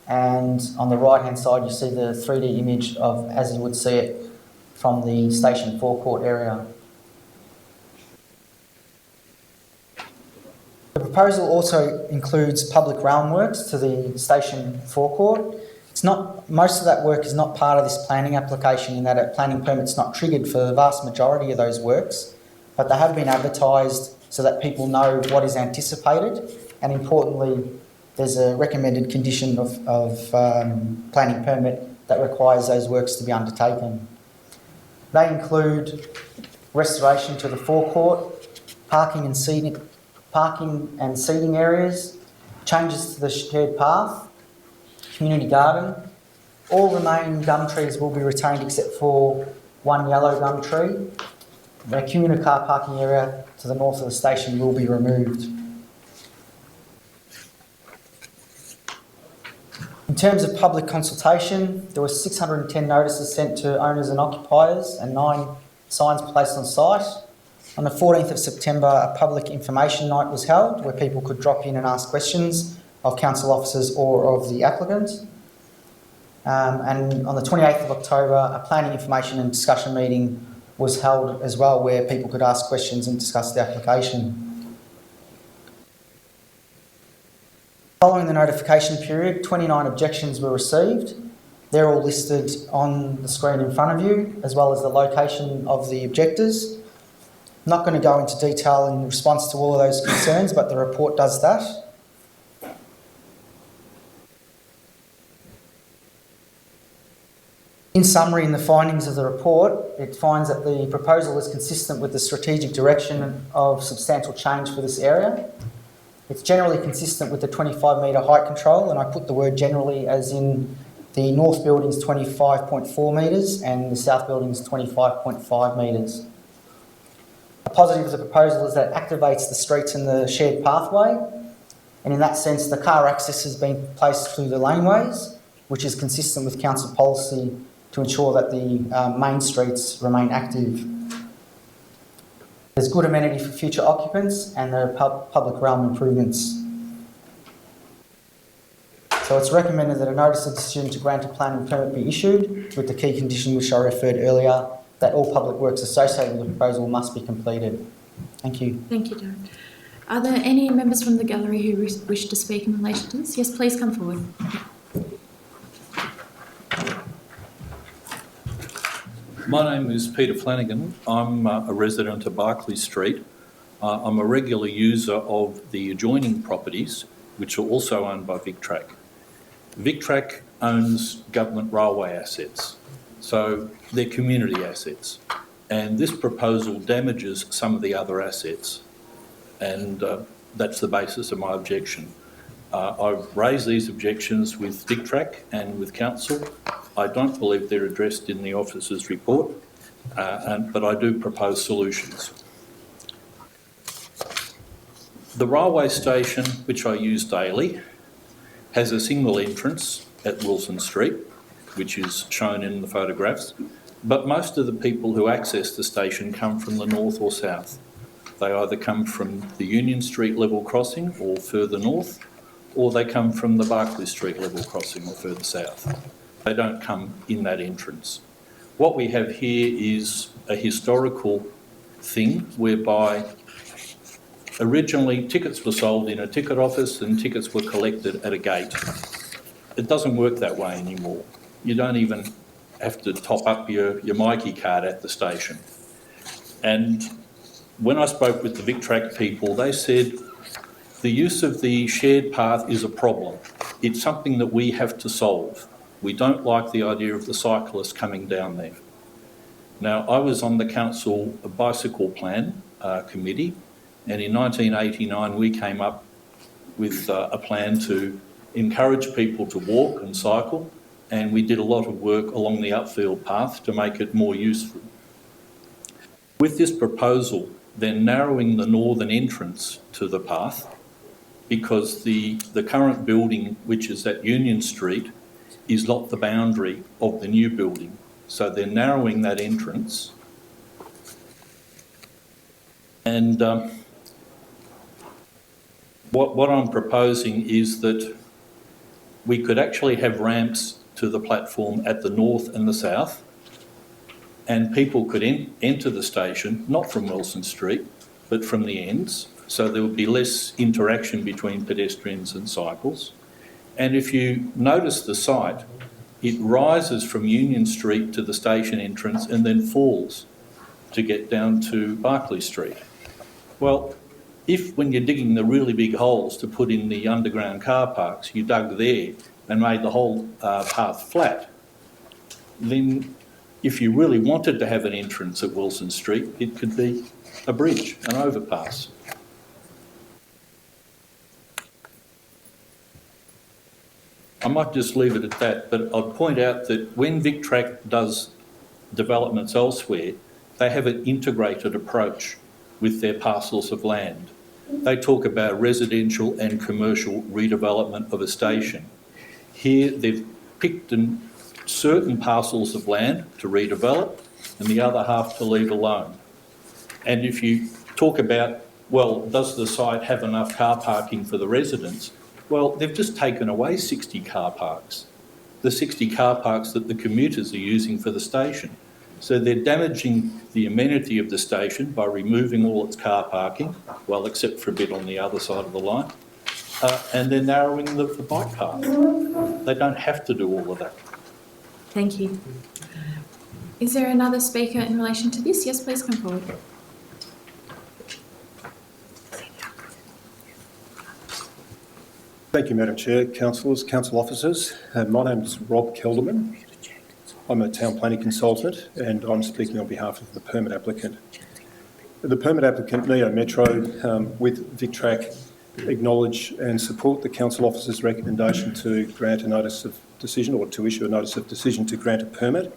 And on the right-hand side, you see the 3D image of as you would see it from the station forecourt area. The proposal also includes public realm works to the station forecourt. Most of that work is not part of this planning application in that a planning permit's not triggered for the vast majority of those works, but they have been advertised so that people know what is anticipated, and importantly, there's a recommended condition of planning permit that requires those works to be undertaken. They include restoration to the forecourt, parking and seating areas, changes to the shared path, community garden. All the main gum trees will be retained except for 1 yellow gum tree. The community car parking area to the north of the station will be removed. In terms of public consultation, there were 610 notices sent to owners and occupiers and 9 signs placed on site. On the 14th of September, a public information night was held where people could drop in and ask questions of council officers or of the applicant. And on the 28th of October, a planning information and discussion meeting was held as well where people could ask questions and discuss the application. Following the notification period, 29 objections were received. They're all listed on the screen in front of you, as well as the location of the objectors. I'm not going to go into detail in response to all of those concerns, but the report does that. In summary, in the findings of the report, it finds that the proposal is consistent with the strategic direction of substantial change for this area. It's generally consistent with the 25 metre height control, and I put the word generally as in the north building's 25.4 metres and the south building's 25.5 metres. A positive of the proposal is that it activates the streets and the shared pathway, and in that sense the car access has been placed through the laneways, which is consistent with council policy to ensure that the main streets remain active. There's good amenity for future occupants and there are public realm improvements. So it's recommended that a notice of decision to grant a planning permit be issued with the key condition which I referred earlier, that all public works associated with the proposal must be completed. Thank you. Thank you, Darren. Are there any members from the gallery who wish to speak in relation to this? Yes, please come forward. My name is Peter Flanagan. I'm a resident of Barclay Street. I'm a regular user of the adjoining properties, which are also owned by VicTrack. VicTrack owns government railway assets, so they're community assets. And this proposal damages some of the other assets, and that's the basis of my objection. I've raised these objections with VicTrack and with council. I don't believe they're addressed in the officer's report, but I do propose solutions. The railway station, which I use daily, has a single entrance at Wilson Street, which is shown in the photographs, but most of the people who access the station come from the north or south. They either come from the Union Street level crossing or further north, or they come from the Barclay Street level crossing or further south. They don't come in that entrance. What we have here is a historical thing whereby originally tickets were sold in a ticket office and tickets were collected at a gate. It doesn't work that way anymore. You don't even have to top up your Mikey card at the station. And when I spoke with the VicTrack people, they said the use of the shared path is a problem. It's something that we have to solve. We don't like the idea of the cyclists coming down there. Now, I was on the council bicycle plan committee, and in 1989 we came up with a plan to encourage people to walk and cycle, and we did a lot of work along the upfield path to make it more useful. With this proposal, they're narrowing the northern entrance to the path because the current building, which is at Union Street, is not the boundary of the new building. So they're narrowing that entrance. And what I'm proposing is that we could actually have ramps to the platform at the north and the south, and people could enter the station, not from Wilson Street, but from the ends, so there would be less interaction between pedestrians and cycles. And if you notice the site, it rises from Union Street to the station entrance and then falls to get down to Barclay Street. Well, if when you're digging the really big holes to put in the underground car parks, you dug there and made the whole path flat, then if you really wanted to have an entrance at Wilson Street, it could be a bridge, an overpass. I might just leave it at that, but I'd point out that when VicTrack does developments elsewhere, they have an integrated approach with their parcels of land. They talk about residential and commercial redevelopment of a station. Here they've picked certain parcels of land to redevelop and the other half to leave alone. And if you talk about, well, does the site have enough car parking for the residents? Well, they've just taken away 60 car parks, the 60 car parks that the commuters are using for the station. So they're damaging the amenity of the station by removing all its car parking, well, except for a bit on the other side of the line, and they're narrowing the bike path. They don't have to do all of that. Thank you. Is there another speaker in relation to this? Yes, please come forward. Thank you, Madam Chair, councillors, council officers. My name is Rob Kelderman. I'm a town planning consultant and I'm speaking on behalf of the permit applicant. The permit applicant, Neo Metro, with VicTrack, acknowledge and support the council officer's recommendation to grant a notice of decision, or to issue a notice of decision to grant a permit.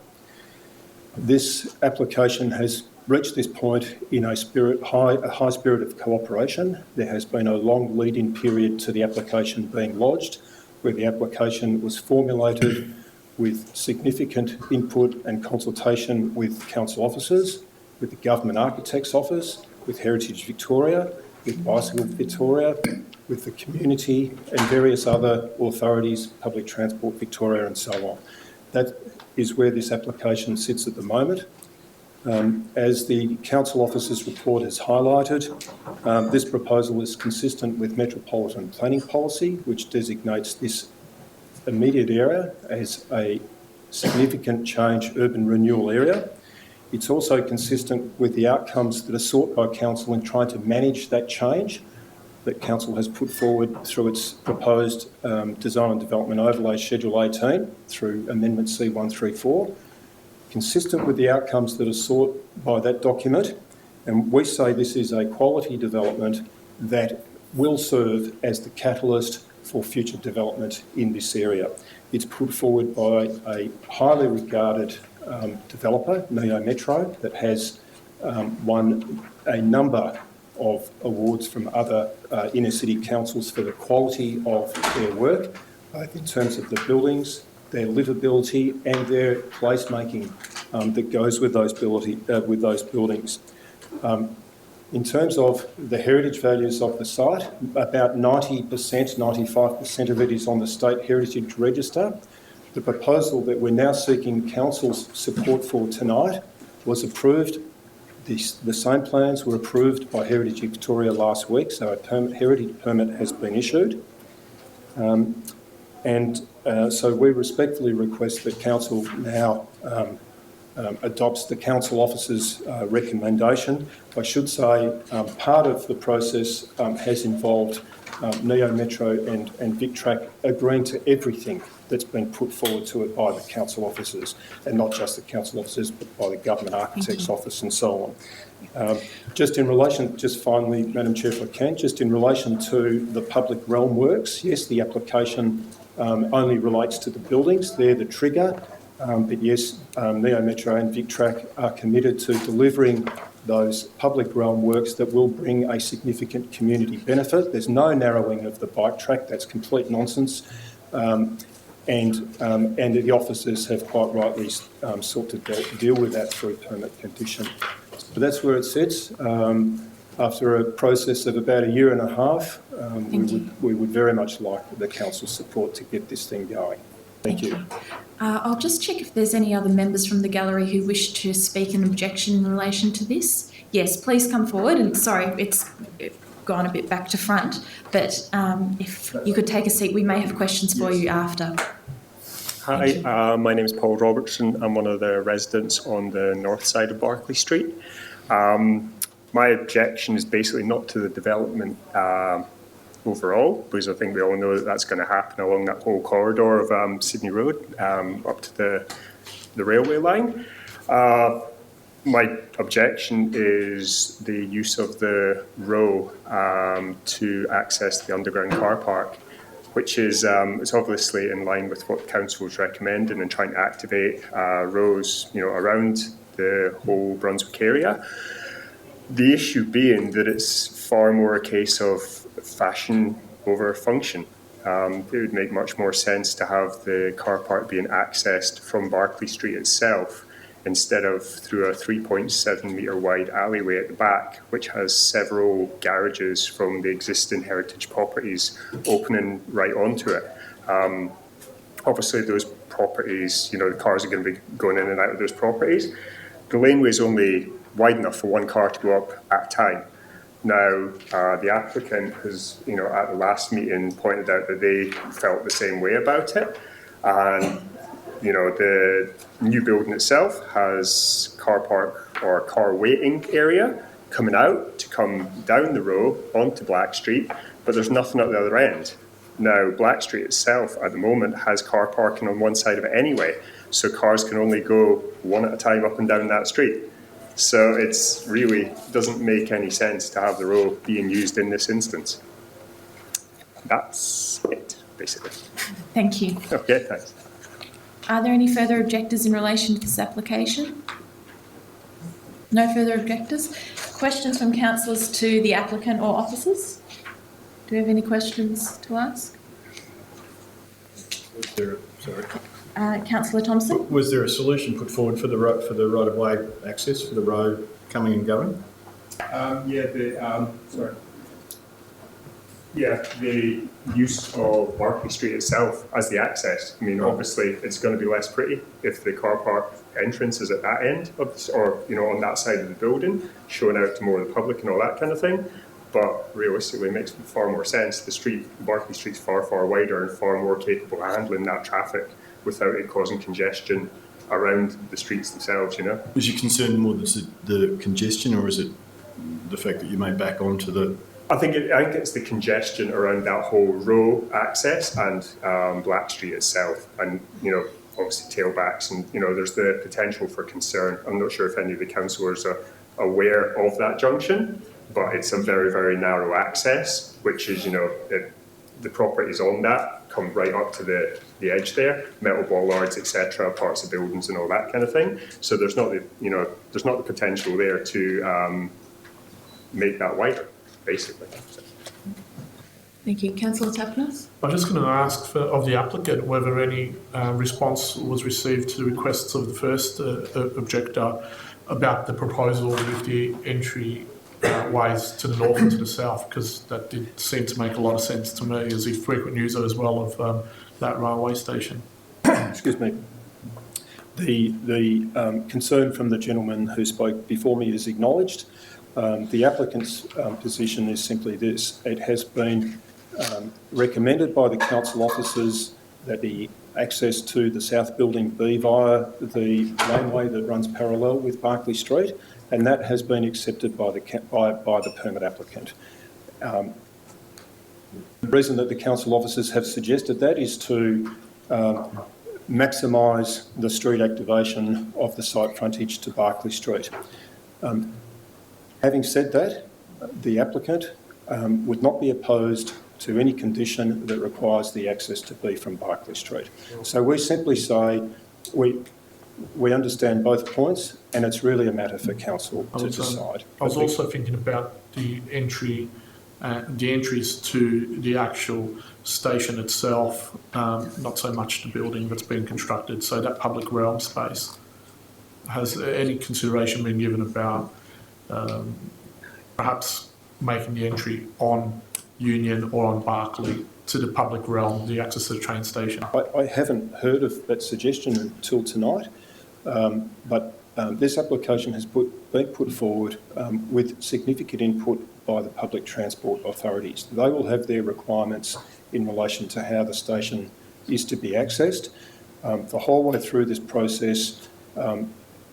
This application has reached this point in a high spirit of cooperation. There has been a long lead-in period to the application being lodged, where the application was formulated with significant input and consultation with council officers, with the Government Architect's Office, with Heritage Victoria, with Bicycle Victoria, with the community and various other authorities, Public Transport Victoria and so on. That is where this application sits at the moment. As the council officer's report has highlighted, this proposal is consistent with metropolitan planning policy, which designates this immediate area as a significant change urban renewal area. It's also consistent with the outcomes that are sought by council in trying to manage that change that council has put forward through its proposed Design and Development Overlay Schedule 18 through Amendment C134, consistent with the outcomes that are sought by that document. And we say this is a quality development that will serve as the catalyst for future development in this area. It's put forward by a highly regarded developer, Neo Metro, that has won a number of awards from other inner city councils for the quality of their work, both in terms of the buildings, their livability and their placemaking that goes with those buildings. In terms of the heritage values of the site, about 90%, 95% of it is on the State Heritage Register. The proposal that we're now seeking council's support for tonight was approved. The same plans were approved by Heritage Victoria last week, so a heritage permit has been issued. So we respectfully request that council now adopts the council officer's recommendation. I should say part of the process has involved Neo Metro and VicTrack agreeing to everything that's been put forward to it by the council officers, and not just the council officers, but by the Government Architect's Office and so on. Just finally, Madam Chair, if I can, just in relation to the public realm works, yes, the application only relates to the buildings. They're the trigger. But yes, Neo Metro and VicTrack are committed to delivering those public realm works that will bring a significant community benefit. There's no narrowing of the bike track. That's complete nonsense. And the officers have quite rightly sought to deal with that through permit condition. So that's where it sits. After a process of about a year and a half, we would very much like the council's support to get this thing going. Thank you. I'll just check if there's any other members from the gallery who wish to speak an objection in relation to this. Yes, please come forward. And sorry, it's gone a bit back to front, but if you could take a seat, we may have questions for you after. Hi, my name is Paul Robertson. I'm one of the residents on the north side of Barclay Street. My objection is basically not to the development overall, because I think we all know that that's going to happen along that whole corridor of Sydney Road up to the railway line. My objection is the use of the row to access the underground car park, which is it's obviously in line with what council is recommending and trying to activate rows, around the whole Brunswick area. The issue being that it's far more a case of fashion over function. It would make much more sense to have the car park being accessed from Barclay Street itself instead of through a 3.7 metre wide alleyway at the back, which has several garages from the existing heritage properties opening right onto it. Obviously, those properties, the cars are going to be going in and out of those properties. The laneway is only wide enough for one car to go up at a time. Now, the applicant has, at the last meeting pointed out that they felt the same way about it. And, the new building itself has car park or car waiting area coming out to come down the row onto Black Street, but there's nothing at the other end. Now, Black Street itself at the moment has car parking on one side of it anyway, so cars can only go one at a time up and down that street. So it's really doesn't make any sense to have the row being used in this instance. that's it, basically. Thank you. Okay, thanks. Are there any further objectors in relation to this application? No further objectors. Questions from councillors to the applicant or officers? Do we have any questions to ask? Councillor Thompson? Was there a solution put forward for the right-of-way access for the road coming and going? The use of Barclay Street itself as the access. I mean, obviously, it's going to be less pretty if the car park entrance is at that end of this, or on that side of the building, showing out to more of the public and all that kind of thing. But realistically, it makes far more sense. Barclay Street's far, far wider and far more capable of handling that traffic without it causing congestion around the streets themselves. Was your concern more the congestion, or is it the fact that you may back onto the? I think it's the congestion around that whole row access and Black Street itself, and obviously tailbacks, and there's the potential for concern. I'm not sure if any of the councillors are aware of that junction, but it's a very, very narrow access, which is the properties on that come right up to the edge there, metal bollards, etc., parts of buildings and all that kind of thing. So there's not the potential there to make that wider, basically. Thank you. Councillor Tapnas? I'm just going to ask of the applicant whether any response was received to the requests of the first objector about the proposal with the entry ways to the north and to the south, because that did seem to make a lot of sense to me as a frequent user as well of that railway station. Excuse me. The concern from the gentleman who spoke before me is acknowledged. The applicant's position is simply this: it has been recommended by the council officers that the access to the south building be via the laneway that runs parallel with Barclay Street, and that has been accepted by the permit applicant. The reason that the council officers have suggested that is to maximise the street activation of the site frontage to Barclay Street. Having said that, the applicant would not be opposed to any condition that requires the access to be from Barclay Street. So we simply say we understand both points, and it's really a matter for council to decide. I was also thinking about the entries to the actual station itself, not so much the building that's been constructed. So that public realm space. Has any consideration been given about perhaps making the entry on Union or on Barclay to the public realm, the access to the train station? I haven't heard of that suggestion until tonight, but this application has been put forward with significant input by the public transport authorities. They will have their requirements in relation to how the station is to be accessed. The whole way through this process,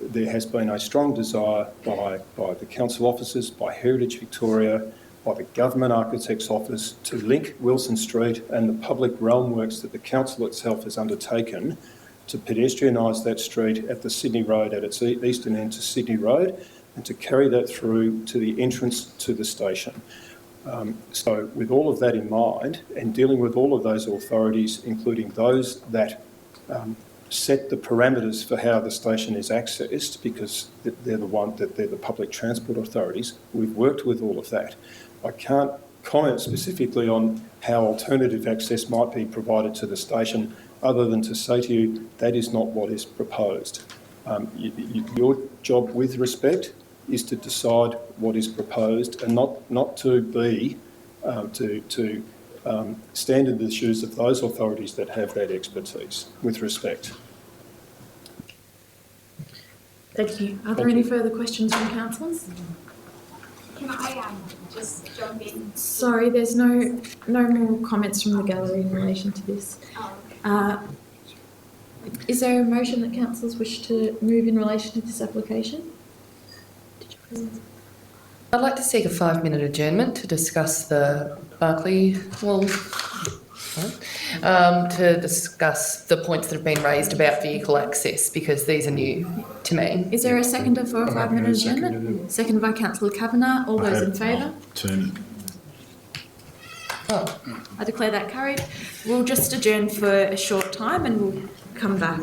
there has been a strong desire by the council officers, by Heritage Victoria, by the Government Architect's Office to link Wilson Street and the public realm works that the council itself has undertaken to pedestrianise that street at the Sydney Road, at its eastern end to Sydney Road, and to carry that through to the entrance to the station. So with all of that in mind, and dealing with all of those authorities, including those that set the parameters for how the station is accessed, because they're the public transport authorities, we've worked with all of that. I can't comment specifically on how alternative access might be provided to the station, other than to say to you that is not what is proposed. Your job, with respect, is to decide what is proposed, and not to be to stand in the shoes of those authorities that have that expertise. With respect. Thank you. Are there any further questions from councillors? Can I just jump in? Sorry, there's no more comments from the gallery in relation to this. Is there a motion that councillors wish to move in relation to this application? I'd like to seek a 5-minute adjournment to discuss the Barclay, to discuss the points that have been raised about vehicle access, because these are new to me. Is there a seconder for a 5-minute adjournment? Seconded by Councillor Kavanagh. All those in favour? Turn it. I declare that carried. We'll just adjourn for a short time and we'll come back.